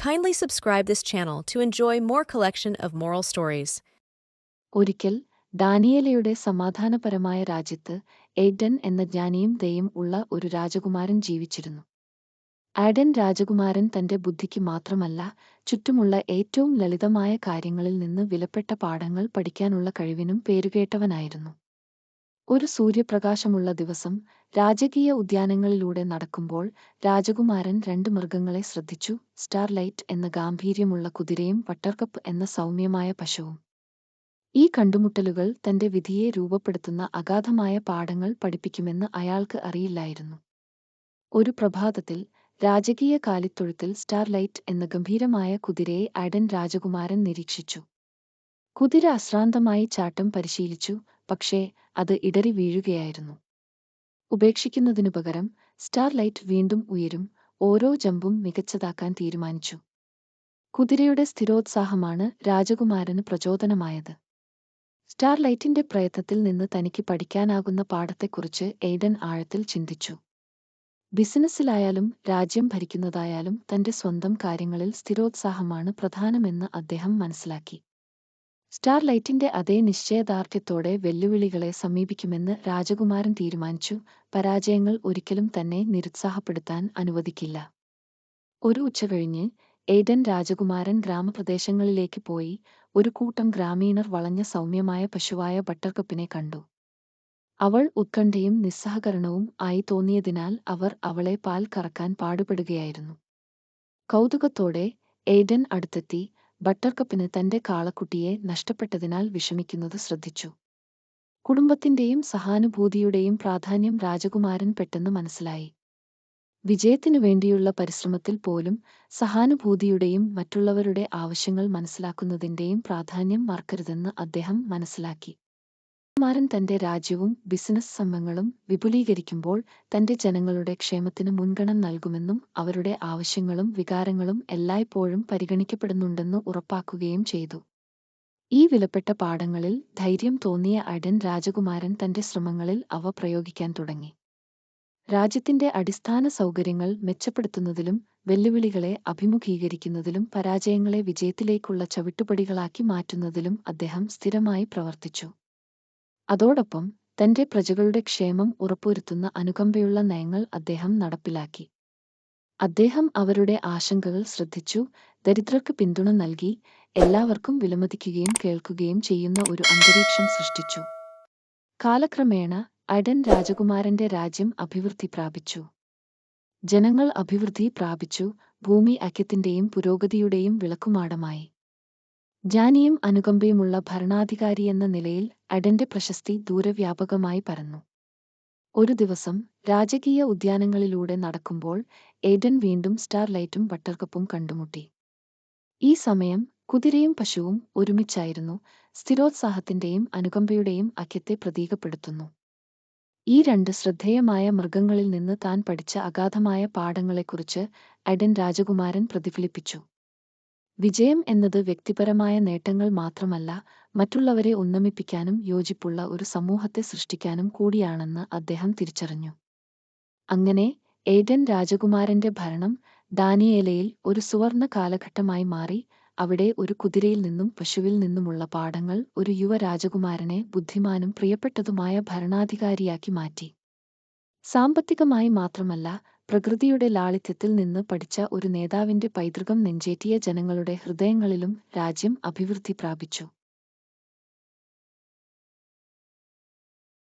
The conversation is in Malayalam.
Kindly subscribe this channel to enjoy more collection of moral stories. ഒരിക്കൽ ദാനിയേലയുടെ സമാധാനപരമായ രാജ്യത്ത് ഏഡൻ എന്ന ജ്ഞാനിയും ദയയും ഉള്ള ഒരു രാജകുമാരൻ ജീവിച്ചിരുന്നു. ആഡൻ രാജകുമാരൻ തന്റെ ബുദ്ധിക്ക് മാത്രമല്ല, ചുറ്റുമുള്ള ഏറ്റവും ലളിതമായ കാര്യങ്ങളിൽ നിന്ന് വിലപ്പെട്ട പാഠങ്ങൾ പഠിക്കാനുള്ള കഴിവിനും പേരുകേട്ടവനായിരുന്നു. ഒരു സൂര്യപ്രകാശമുള്ള ദിവസം രാജകീയ ഉദ്യാനങ്ങളിലൂടെ നടക്കുമ്പോൾ രാജകുമാരൻ 2 മൃഗങ്ങളെ ശ്രദ്ധിച്ചു: സ്റ്റാർലൈറ്റ് എന്ന ഗാംഭീര്യമുള്ള കുതിരയും ബട്ടർകപ്പ് എന്ന സൗമ്യമായ പശുവും. ഈ കണ്ടുമുട്ടലുകൾ തന്റെ വിധിയെ രൂപപ്പെടുത്തുന്ന അഗാധമായ പാഠങ്ങൾ പഠിപ്പിക്കുമെന്ന് അയാൾക്ക് അറിയില്ലായിരുന്നു. ഒരു പ്രഭാതത്തിൽ രാജകീയ കാലിത്തൊഴുത്തിൽ സ്റ്റാർലൈറ്റ് എന്ന ഗംഭീരമായ കുതിരയെ ആഡൻ രാജകുമാരൻ നിരീക്ഷിച്ചു. കുതിര അശ്രാന്തമായി ചാട്ടം പരിശീലിച്ചു, പക്ഷേ അത് ഇടറി വീഴുകയായിരുന്നു. ഉപേക്ഷിക്കുന്നതിനു പകരം സ്റ്റാർലൈറ്റ് വീണ്ടും ഉയരും, ഓരോ ജമ്പും മികച്ചതാക്കാൻ തീരുമാനിച്ചു. കുതിരയുടെ സ്ഥിരോത്സാഹമാണ് രാജകുമാരന് പ്രചോദനമായത്. സ്റ്റാർലൈറ്റിന്റെ പ്രയത്നത്തിൽ നിന്ന് തനിക്ക് പഠിക്കാനാകുന്ന പാഠത്തെക്കുറിച്ച് എയ്ഡൻ ആഴത്തിൽ ചിന്തിച്ചു. ബിസിനസ്സിലായാലും രാജ്യം ഭരിക്കുന്നതായാലും തന്റെ സ്വന്തം കാര്യങ്ങളിൽ സ്ഥിരോത്സാഹമാണ് പ്രധാനമെന്ന് അദ്ദേഹം മനസ്സിലാക്കി. സ്റ്റാർലൈറ്റിന്റെ അതേ നിശ്ചയദാർഢ്യത്തോടെ വെല്ലുവിളികളെ സമീപിക്കുമെന്ന് രാജകുമാരൻ തീരുമാനിച്ചു. പരാജയങ്ങൾ ഒരിക്കലും തന്നെ നിരുത്സാഹപ്പെടുത്താൻ അനുവദിക്കില്ല. ഒരു ഉച്ചകഴിഞ്ഞ് എയ്ഡൻ രാജകുമാരൻ ഗ്രാമപ്രദേശങ്ങളിലേക്ക് പോയി ഒരു കൂട്ടം ഗ്രാമീണർ വളഞ്ഞ സൗമ്യമായ പശുവായ ബട്ടർകപ്പിനെ കണ്ടു. അവൾ ഉത്കണ്ഠയും നിസ്സഹകരണവും ആയി തോന്നിയതിനാൽ അവർ അവളെ പാൽ കറക്കാൻ പാടുപെടുകയായിരുന്നു. കൗതുകത്തോടെ എയ്ഡൻ അടുത്തെത്തി ബട്ടർകപ്പിന് തന്റെ കാളക്കുട്ടിയെ നഷ്ടപ്പെട്ടതിനാൽ വിഷമിക്കുന്നത് ശ്രദ്ധിച്ചു. കുടുംബത്തിന്റെയും സഹാനുഭൂതിയുടെയും പ്രാധാന്യം രാജകുമാരൻ പെട്ടെന്ന് മനസ്സിലായി. വിജയത്തിനു വേണ്ടിയുള്ള പരിശ്രമത്തിൽ പോലും സഹാനുഭൂതിയുടെയും മറ്റുള്ളവരുടെ ആവശ്യങ്ങൾ മനസ്സിലാക്കുന്നതിന്റെയും പ്രാധാന്യം മറക്കരുതെന്ന് അദ്ദേഹം മനസ്സിലാക്കി. രാജകുമാരൻ തന്റെ രാജ്യവും ബിസിനസ് ശ്രമങ്ങളും വിപുലീകരിക്കുമ്പോൾ തന്റെ ജനങ്ങളുടെ ക്ഷേമത്തിന് മുൻഗണന നൽകുമെന്നും അവരുടെ ആവശ്യങ്ങളും വികാരങ്ങളും എല്ലായ്പ്പോഴും പരിഗണിക്കപ്പെടുന്നുണ്ടെന്ന് ഉറപ്പാക്കുകയും ചെയ്തു. ഈ വിലപ്പെട്ട പാഠങ്ങളിൽ ധൈര്യം തോന്നിയ ആഡൻ രാജകുമാരൻ തന്റെ ശ്രമങ്ങളിൽ അവ പ്രയോഗിക്കാൻ തുടങ്ങി. രാജ്യത്തിന്റെ അടിസ്ഥാന സൗകര്യങ്ങൾ മെച്ചപ്പെടുത്തുന്നതിലും വെല്ലുവിളികളെ അഭിമുഖീകരിക്കുന്നതിലും പരാജയങ്ങളെ വിജയത്തിലേക്കുള്ള ചവിട്ടുപടികളാക്കി മാറ്റുന്നതിലും അദ്ദേഹം സ്ഥിരമായി പ്രവർത്തിച്ചു. അതോടൊപ്പം തന്റെ പ്രജകളുടെ ക്ഷേമം ഉറപ്പുവരുത്തുന്ന അനുകമ്പയുള്ള നയങ്ങൾ അദ്ദേഹം നടപ്പിലാക്കി. അദ്ദേഹം അവരുടെ ആശങ്കകൾ ശ്രദ്ധിച്ചു, ദരിദ്രർക്ക് പിന്തുണ നൽകി, എല്ലാവർക്കും വിലമതിക്കുകയും കേൾക്കുകയും ചെയ്യുന്ന ഒരു അന്തരീക്ഷം സൃഷ്ടിച്ചു. കാലക്രമേണ ആഡൻ രാജകുമാരന്റെ രാജ്യം അഭിവൃദ്ധി പ്രാപിച്ചു. ജനങ്ങൾ അഭിവൃദ്ധി പ്രാപിച്ചു, ഭൂമി ഐക്യത്തിന്റെയും പുരോഗതിയുടെയും വിളക്കുമാടമായി. ജ്ഞാനിയും അനുകമ്പയുമുള്ള ഭരണാധികാരിയെന്ന നിലയിൽ ആഡന്റെ പ്രശസ്തി ദൂരവ്യാപകമായി പരന്നു. ഒരു ദിവസം രാജകീയ ഉദ്യാനങ്ങളിലൂടെ നടക്കുമ്പോൾ ഏഡൻ വീണ്ടും സ്റ്റാർലൈറ്റും ബട്ടർകപ്പും കണ്ടുമുട്ടി. ഈ സമയം കുതിരയും പശുവും ഒരുമിച്ചായിരുന്നു, സ്ഥിരോത്സാഹത്തിന്റെയും അനുകമ്പയുടെയും ഐക്യത്തെ പ്രതീകപ്പെടുത്തുന്നു. ഈ 2 ശ്രദ്ധേയമായ മൃഗങ്ങളിൽ നിന്ന് താൻ പഠിച്ച അഗാധമായ പാഠങ്ങളെക്കുറിച്ച് ആഡൻ രാജകുമാരൻ പ്രതിഫലിപ്പിച്ചു. വിജയം എന്നത് വ്യക്തിപരമായ നേട്ടങ്ങൾ മാത്രമല്ല, മറ്റുള്ളവരെ ഉന്നമിപ്പിക്കാനും യോജിപ്പുള്ള ഒരു സമൂഹത്തെ സൃഷ്ടിക്കാനും കൂടിയാണെന്ന് അദ്ദേഹം തിരിച്ചറിഞ്ഞു. അങ്ങനെ ഏഡൻ രാജകുമാരന്റെ ഭരണം ദാനിയേലയിൽ ഒരു സുവർണ കാലഘട്ടമായി മാറി. അവിടെ ഒരു കുതിരയിൽ നിന്നും പശുവിൽ നിന്നുമുള്ള പാഠങ്ങൾ ഒരു യുവ രാജകുമാരനെ ബുദ്ധിമാനും പ്രിയപ്പെട്ടതുമായ ഭരണാധികാരിയാക്കി മാറ്റി. സാമ്പത്തികമായി മാത്രമല്ല, പ്രകൃതിയുടെ ലാളിത്യത്തിൽ നിന്ന് പഠിച്ച ഒരു നേതാവിന്റെ പൈതൃകം നെഞ്ചേറ്റിയ ജനങ്ങളുടെ ഹൃദയങ്ങളിലും രാജ്യം അഭിവൃദ്ധി പ്രാപിച്ചു.